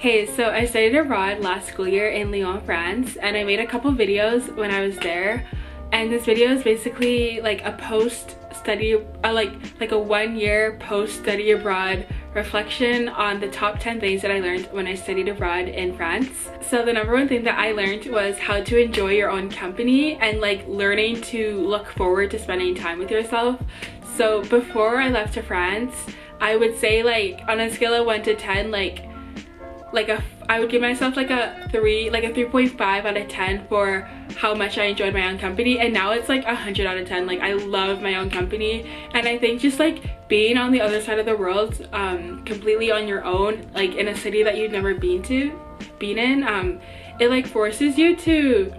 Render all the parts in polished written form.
Okay, so I studied abroad last school year in Lyon, France, and I made a couple videos when I was there. And this video is basically like a post-study, like a 1 year post-study abroad reflection on the top 10 things that I learned when I studied abroad in France. So the number one thing that I learned was how to enjoy your own company and like learning to look forward to spending time with yourself. So before I left to France, I would say like on a scale of 1 to 10, I would give myself like a 3.5 out of 10 for how much I enjoyed my own company, and now it's like 100 out of 10. Like, I love my own company, and I think just like being on the other side of the world completely on your own, like in a city that you've never been in, it like forces you to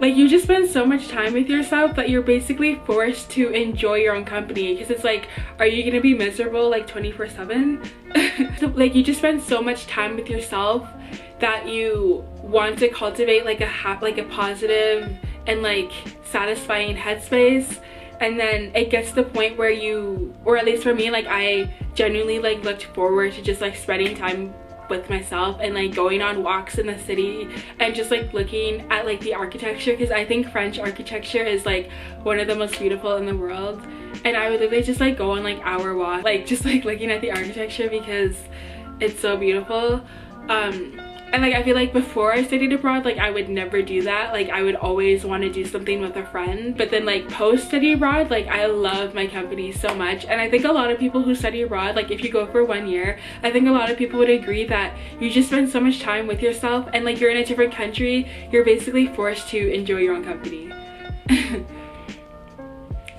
like, you just spend so much time with yourself that you're basically forced to enjoy your own company, because it's like, are you gonna be miserable like 24/7? So, like, you just spend so much time with yourself that you want to cultivate like a positive and like satisfying headspace, and then it gets to the point where you, or at least for me, like I genuinely like looked forward to just like spending time with myself and like going on walks in the city and just like looking at like the architecture, because I think French architecture is like one of the most beautiful in the world, and I would literally just like go on like hour walk, like just like looking at the architecture because it's so beautiful. And like I feel like before I studied abroad, like I would never do that. Like I would always want to do something with a friend, but then like post study abroad, like I love my company so much. And I think a lot of people who study abroad, like if you go for 1 year, I think a lot of people would agree that you just spend so much time with yourself, and like you're in a different country, you're basically forced to enjoy your own company.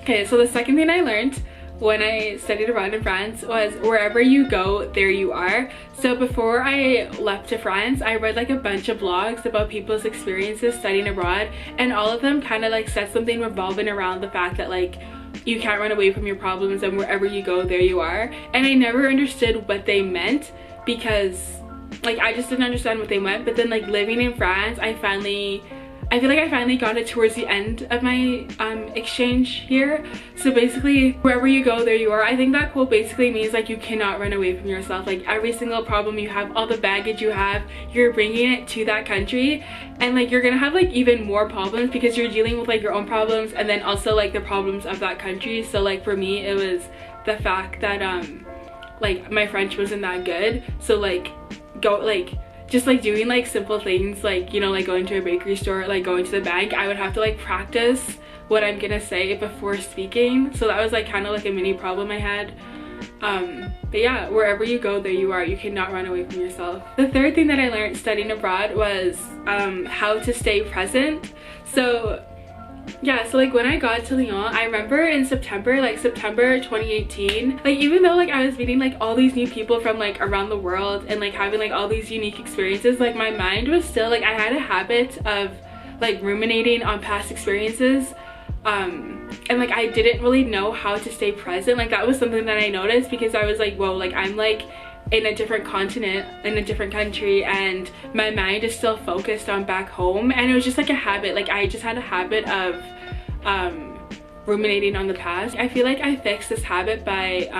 Okay, so the second thing I learned when I studied abroad in France was wherever you go, there you are. So before I left to France, I read like a bunch of blogs about people's experiences studying abroad, and all of them kind of like said something revolving around the fact that like you can't run away from your problems, and wherever you go, there you are. And I never understood what they meant, because like I just didn't understand what they meant. But then like living in France, I feel like I finally got it towards the end of my exchange here. So basically, wherever you go, there you are. I think that quote basically means like you cannot run away from yourself. Like every single problem you have, all the baggage you have, you're bringing it to that country, and like you're gonna have like even more problems because you're dealing with like your own problems and then also like the problems of that country. So like for me, it was the fact that like my French wasn't that good, so like just like doing like simple things, like, you know, like going to a bakery store, like going to the bank, I would have to like practice what I'm gonna say before speaking. So that was like kind of like a mini problem I had. But yeah, wherever you go, there you are. You cannot run away from yourself. The third thing that I learned studying abroad was how to stay present. So yeah, so like when I got to Lyon, I remember in September 2018, like even though like I was meeting like all these new people from like around the world and like having like all these unique experiences, like my mind was still like, I had a habit of like ruminating on past experiences, and like I didn't really know how to stay present. Like that was something that I noticed, because I was like, whoa, like I'm like in a different continent, in a different country, and my mind is still focused on back home. And it was just like a habit, like I just had a habit of ruminating on the past. I feel like I fixed this habit by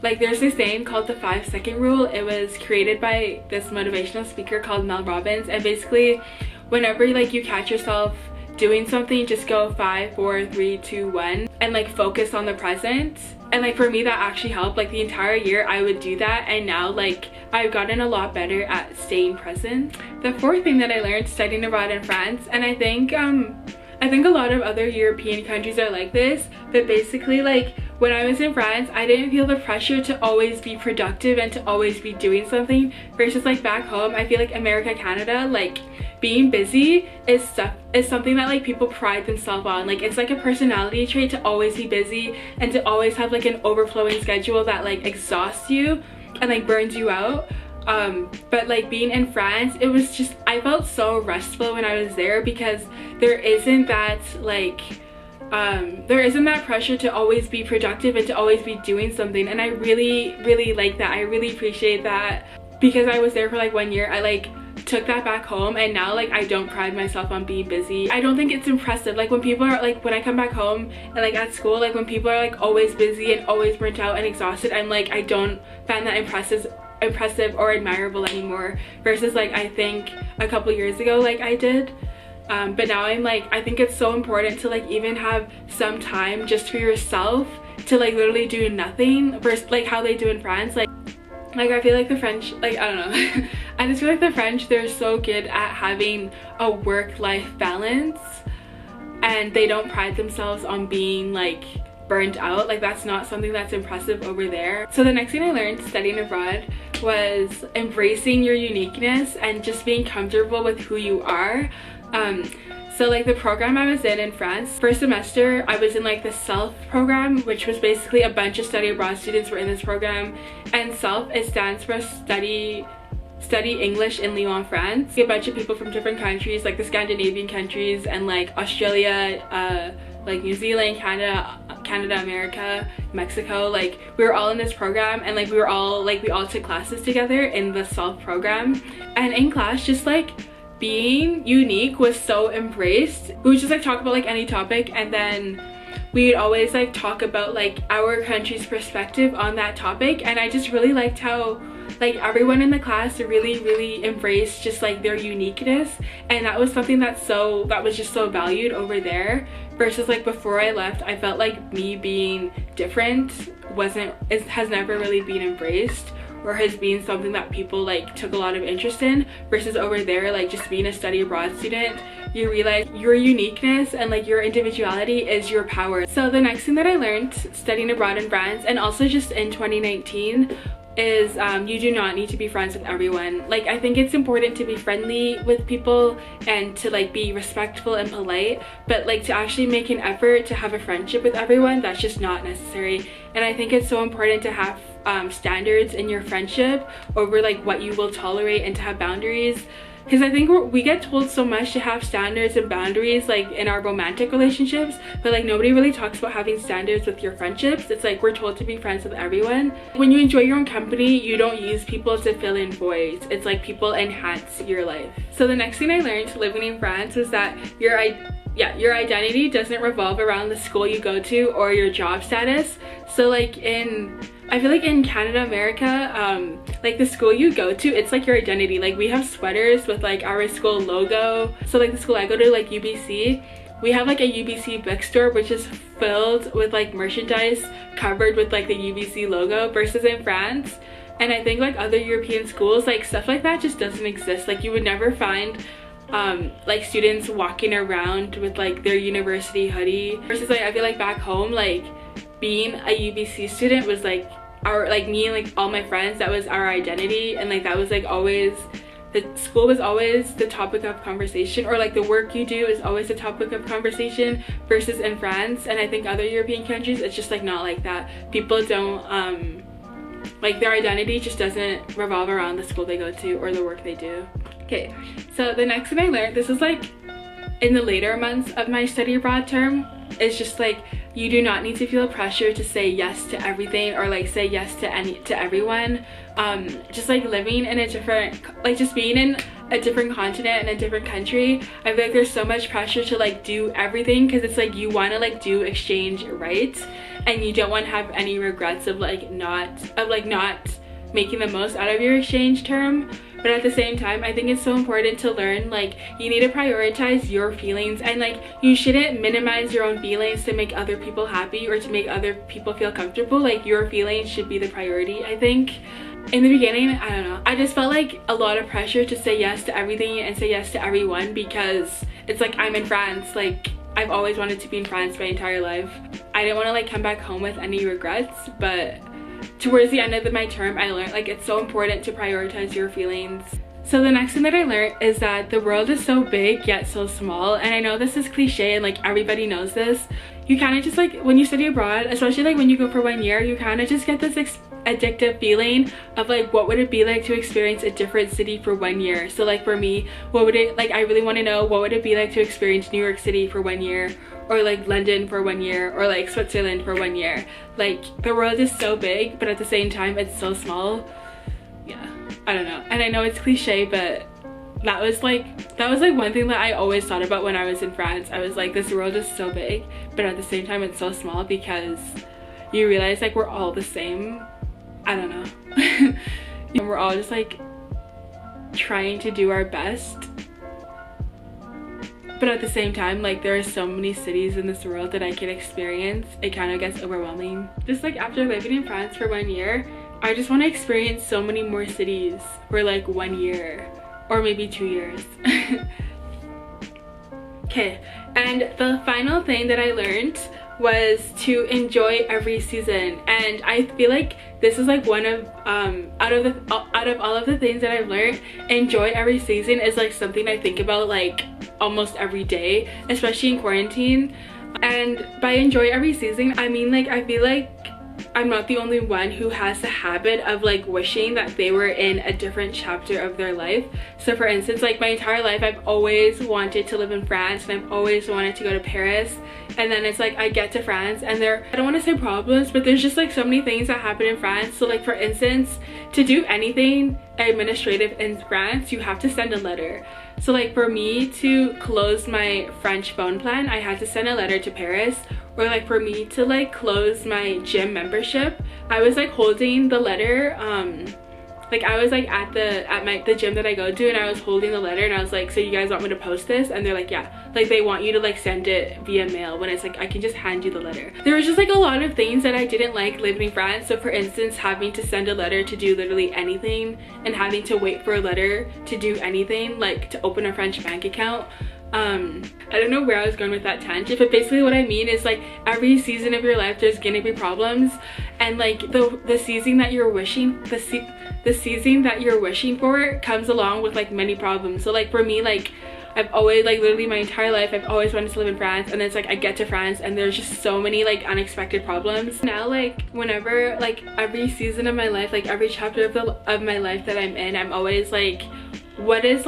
like there's this thing called the 5-second rule. It was created by this motivational speaker called Mel Robbins, and basically whenever like you catch yourself doing something, just go 5, 4, 3, 2, 1 and like focus on the present. And like for me, that actually helped. Like the entire year I would do that, and now like I've gotten a lot better at staying present. The fourth thing that I learned studying abroad in France, and I think a lot of other European countries are like this, but basically like when I was in France, I didn't feel the pressure to always be productive and to always be doing something, versus like back home, I feel like America, Canada, like being busy is something that like people pride themselves on. Like it's like a personality trait to always be busy and to always have like an overflowing schedule that like exhausts you and like burns you out. But like being in France, it was just, I felt so restful when I was there, because there isn't that like there isn't that pressure to always be productive and to always be doing something. And I really like that. I really appreciate that, because I was there for like 1 year. I like took that back home, and now like I don't pride myself on being busy. I don't think it's impressive. Like when people are like, when I come back home and like at school, like when people are like always busy and always burnt out and exhausted, I'm like, I don't find that impressive or admirable anymore, versus like I think a couple years ago like I did. But now I'm like, I think it's so important to like even have some time just for yourself to like literally do nothing, versus like how they do in France. Like I feel like the French, like I don't know, I just feel like the French, they're so good at having a work-life balance, and they don't pride themselves on being like burnt out. Like that's not something that's impressive over there. So the next thing I learned studying abroad was embracing your uniqueness and just being comfortable with who you are. So like the program I was in France, first semester I was in like the SELF program, which was basically a bunch of study abroad students were in this program. And SELF, it stands for study English in Lyon, France. A bunch of people from different countries, like the Scandinavian countries and like Australia, like New Zealand, Canada, America, Mexico, like we were all in this program, and like we all took classes together in the SELF program. And in class, just like being unique was so embraced. We would just like talk about like any topic, and then we would always like talk about like our country's perspective on that topic. And I just really liked how like everyone in the class really embraced just like their uniqueness, and that was something that was just so valued over there, versus like before I left I felt like me being different has never really been embraced, or has been something that people like took a lot of interest in, versus over there, like just being a study abroad student, you realize your uniqueness and like your individuality is your power. So the next thing that I learned studying abroad in France, and also just in 2019, is you do not need to be friends with everyone. Like I think it's important to be friendly with people and to like be respectful and polite, but like to actually make an effort to have a friendship with everyone, that's just not necessary. And I think it's so important to have standards in your friendship over like what you will tolerate, and to have boundaries. Because I think we get told so much to have standards and boundaries like in our romantic relationships, but like nobody really talks about having standards with your friendships. It's like we're told to be friends with everyone. When you enjoy your own company, you don't use people to fill in voids. It's like people enhance your life. So the next thing I learned living in France was that your identity doesn't revolve around the school you go to or your job status. So like I feel like in Canada, America, like the school you go to, it's like your identity. Like we have sweaters with like our school logo. So like the school I go to, like UBC, we have like a UBC bookstore which is filled with like merchandise covered with like the UBC logo, versus in France. And I think like other European schools, like stuff like that just doesn't exist. Like you would never find like students walking around with like their university hoodie, versus like I feel like back home, like being a UBC student was like me and like all my friends, that was our identity. And like that was like always, the school was always the topic of conversation, or like the work you do is always the topic of conversation, versus in France and I think other European countries, it's just like not like that. People don't like their identity just doesn't revolve around the school they go to or the work they do. Okay, so the next thing I learned, this is like in the later months of my study abroad term, is just like you do not need to feel pressure to say yes to everything, or like say yes to everyone. Just like living in a different, like just being in a different continent and a different country, I feel like there's so much pressure to like do everything, because it's like you want to like do exchange right, and you don't want to have any regrets of not making the most out of your exchange term. But at the same time, I think it's so important to learn like you need to prioritize your feelings, and like you shouldn't minimize your own feelings to make other people happy or to make other people feel comfortable. Like your feelings should be the priority. I think in the beginning, I don't know, I just felt like a lot of pressure to say yes to everything and say yes to everyone, because it's like I'm in France. Like I've always wanted to be in France my entire life. I didn't want to like come back home with any regrets, but towards the end of my term, I learned like it's so important to prioritize your feelings. So the next thing that I learned is that the world is so big yet so small. And I know this is cliche and like everybody knows this. You kind of just like, when you study abroad, especially like when you go for 1 year, you kind of just get this addictive feeling of like what would it be like to experience a different city for 1 year. So like for me, what would it like, I really want to know what would it be like to experience New York City for 1 year, or like London for 1 year, or like Switzerland for 1 year. Like the world is so big, but at the same time it's so small. Yeah, I don't know. And I know it's cliche, but that was like one thing that I always thought about when I was in France. I was like, this world is so big, but at the same time it's so small, because you realize like we're all the same. I don't know. and we're all just like trying to do our best. But at the same time, like, there are so many cities in this world that I can experience. It kind of gets overwhelming. Just like after living in France for 1 year, I just want to experience so many more cities for like 1 year or maybe 2 years. Okay, and the final thing that I learned was to enjoy every season, and I feel like this is like one of out of all of the things that I've learned, enjoy every season is like something I think about like almost every day, especially in quarantine. And by enjoy every season, I mean like I feel like I'm not the only one who has the habit of like wishing that they were in a different chapter of their life. So for instance, like my entire life I've always wanted to live in France, and I've always wanted to go to Paris, and then it's like I get to France and I don't want to say problems, but there's just like so many things that happen in France. So like for instance, to do anything administrative in France, you have to send a letter. So like for me to close my French phone plan, I had to send a letter to Paris. Or like for me to like close my gym membership, I was like holding the letter, like I was like at the gym that I go to, and I was holding the letter, and I was like, so you guys want me to post this? And they're like, yeah, like they want you to like send it via mail, when it's like I can just hand you the letter. There was just like a lot of things that I didn't like living in France. So for instance, having to send a letter to do literally anything, and having to wait for a letter to do anything, like to open a French bank account. I don't know where I was going with that tangent, but basically what I mean is like every season of your life there's gonna be problems, and like the season that you're wishing the season that you're wishing for comes along with like many problems. So like for me, like I've always like literally my entire life I've always wanted to live in France, and then it's like I get to France and there's just so many like unexpected problems. Now like whenever like every season of my life, like every chapter of my life that I'm in, I'm always like, what is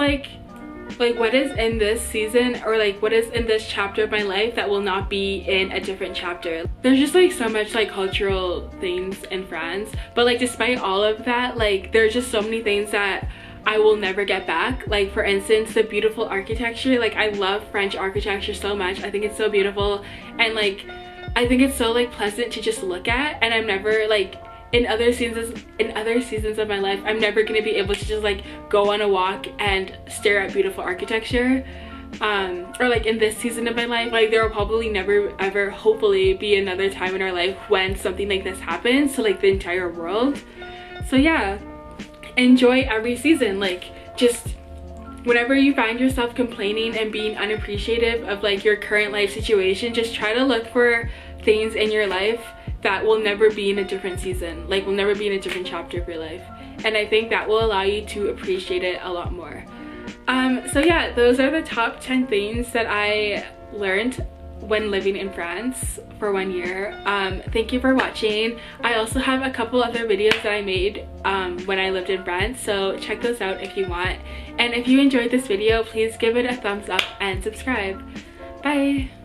what is in this season, or like what is in this chapter of my life that will not be in a different chapter. There's just like so much like cultural things in France, but like despite all of that, like there's just so many things that I will never get back. Like for instance, the beautiful architecture. Like I love French architecture so much. I think it's so beautiful, and like I think it's so like pleasant to just look at, and I'm never like in other seasons of my life I'm never gonna be able to just like go on a walk and stare at beautiful architecture. Or like in this season of my life, like there will probably never ever hopefully be another time in our life when something like this happens to like the entire world. So yeah, enjoy every season. Like just whenever you find yourself complaining and being unappreciative of like your current life situation, just try to look for things in your life that will never be in a different season, like will never be in a different chapter of your life, and I think that will allow you to appreciate it a lot more. So yeah, those are the top 10 things that I learned when living in France for 1 year. Thank you for watching. I also have a couple other videos that I made when I lived in France, so check those out if you want. And if you enjoyed this video, please give it a thumbs up and subscribe. Bye!